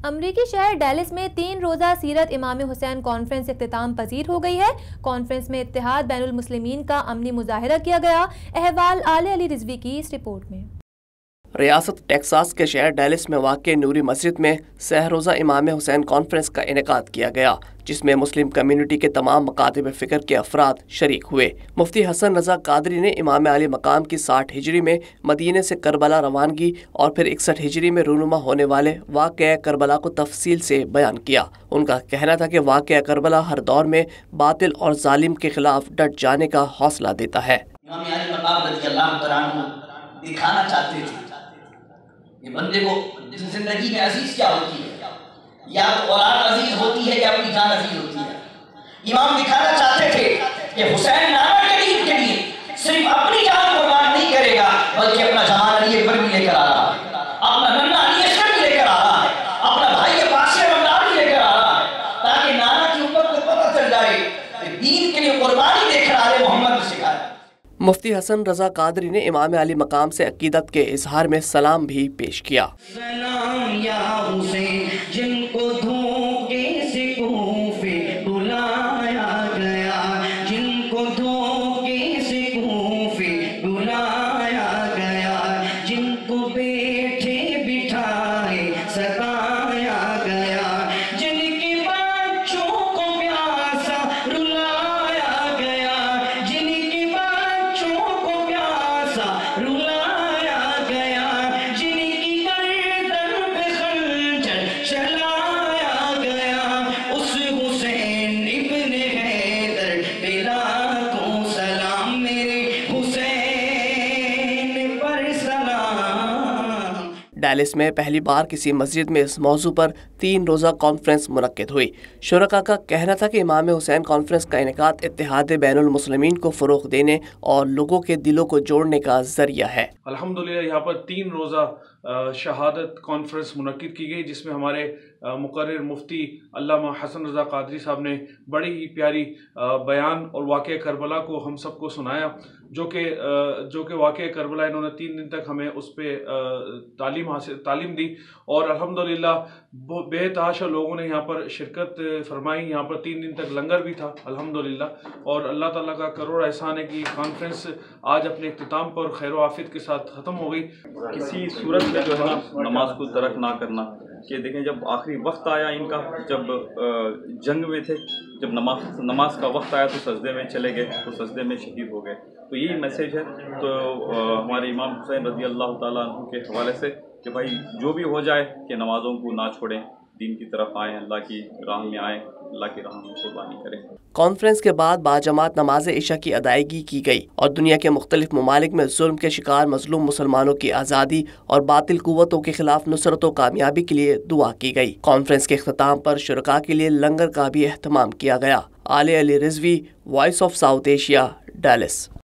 امریکی شہر ڈیلس میں 3 روزہ سیرت امام حسین کانفرنس اختتام پذیر ہو گئی ہے۔ کانفرنس میں اتحاد بین المسلمین کا عملی مظاہرہ کیا گیا۔ احوال آل علی رضوی کی اس رپورٹ میں۔ ریاست ٹیکساس کے شہر ڈیلس میں واقع نوری مسجد میں سہ روزہ امام حسین کانفرنس کا انعقاد کیا گیا، جس میں مسلم کمیونٹی کے تمام مکاتب فکر کے افراد شریک ہوئے۔ مفتی حسن رضا قادری نے امام علی مقام کی 60 ہجری میں مدینے سے کربلا روانگی اور پھر 61 ہجری میں رونما ہونے والے واقعہ کربلا کو تفصیل سے بیان کیا۔ ان کا کہنا تھا کہ واقعہ کربلا ہر دور میں باطل اور ظالم کے خلاف ڈٹ جانے کا حوصلہ دیتا ہے۔ امام علی مقام رضی اللہ تعالیٰ عنہ دکھانا چاہتے تھے یہ بندے کو زندگی میں عزیز کیا ہوتی ہے، یا اولاد عزیز ہوتی ہے یا اپنی جان عزیز ہوتی ہے۔ امام دکھانا چاہتے تھے کہ حسین نانا کے دین کے لیے صرف اپنی جان قربان نہیں کرے گا بلکہ اپنا جہان علی اکبر بھی لے کر آ رہا ہے، اپنا ننا علی اصغر بھی لے کر آ رہا ہے، اپنا بھائی عباس رمضان بھی لے کر آ رہا ہے، تاکہ نانا کی امت کو پتہ چل جائے کہ دین کے لیے قربانی دے کر آ رہے محمد نے سکھایا۔ مفتی حسن رضا قادری نے امام علی مقام سے عقیدت کے اظہار میں سلام بھی پیش کیا۔ سلام یا حسین جن کو دھوکے سے کوفے بلایا گیا، جن کو دھوکے سے کوفے بلایا گیا، جن کو بیٹھے بٹھائے ستایا گیا، جن کے بچوں کو پیاسا رلایا گیا، جن کے رلایا گیا، جن کی گردن پہ خنجر چلایا گیا، اس حسین ابن حیدر پہ لاکھوں سلام، میرے حسین پر سلام۔ ڈیلس میں پہلی بار کسی مسجد میں اس موضوع پر 3 روزہ کانفرنس منعقد ہوئی۔ شرکاء کا کہنا تھا کہ امام حسین کانفرنس کا انعقاد اتحاد بین المسلمین کو فروغ دینے اور لوگوں کے دلوں کو جوڑنے کا ذریعہ ہے۔ الحمدللہ یہاں پر 3 روزہ شہادت کانفرنس منعقد کی گئی، جس میں ہمارے مقرر مفتی علامہ حسن رضا قادری صاحب نے بڑی ہی پیاری بیان اور واقعہ کربلا کو ہم سب کو سنایا، جو کہ واقعہ کربلا انہوں نے 3 دن تک ہمیں اس پہ تعلیم دی، اور الحمدللہ بے تحاشا لوگوں نے یہاں پر شرکت فرمائی۔ یہاں پر 3 دن تک لنگر بھی تھا الحمدللہ، اور اللہ تعالیٰ کا کروڑ احسان ہے کہ کانفرنس آج اپنے اختتام پر خیر و عافیت کے ساتھ ختم ہو گئی۔ کسی صورت میں جو ہے نا نماز کو ترک نہ کرنا، کہ دیکھیں جب آخری وقت آیا ان کا، جب جنگ میں تھے، جب نماز کا وقت آیا تو سجدے میں چلے گئے، تو سجدے میں شہید ہو گئے۔ تو یہی میسیج ہے تو ہمارے امام حسین رضی اللہ تعالیٰ عنہ کے حوالے سے کہ بھائی جو بھی ہو جائے کہ نمازوں کو نہ چھوڑیں، دین کی طرف آئیں، اللہ کی راہ میں آئیں، اللہ کی راہ میں قربانی کریں۔ کانفرنس کے بعد باجماعت نماز عشاء کی ادائیگی کی گئی اور دنیا کے مختلف ممالک میں ظلم کے شکار مظلوم مسلمانوں کی آزادی اور باطل قوتوں کے خلاف نصرت و کامیابی کے لیے دعا کی گئی۔ کانفرنس کے اختتام پر شرکاء کے لیے لنگر کا بھی اہتمام کیا گیا۔ Aal Ali Rizvi, Voice of South Asia, deals.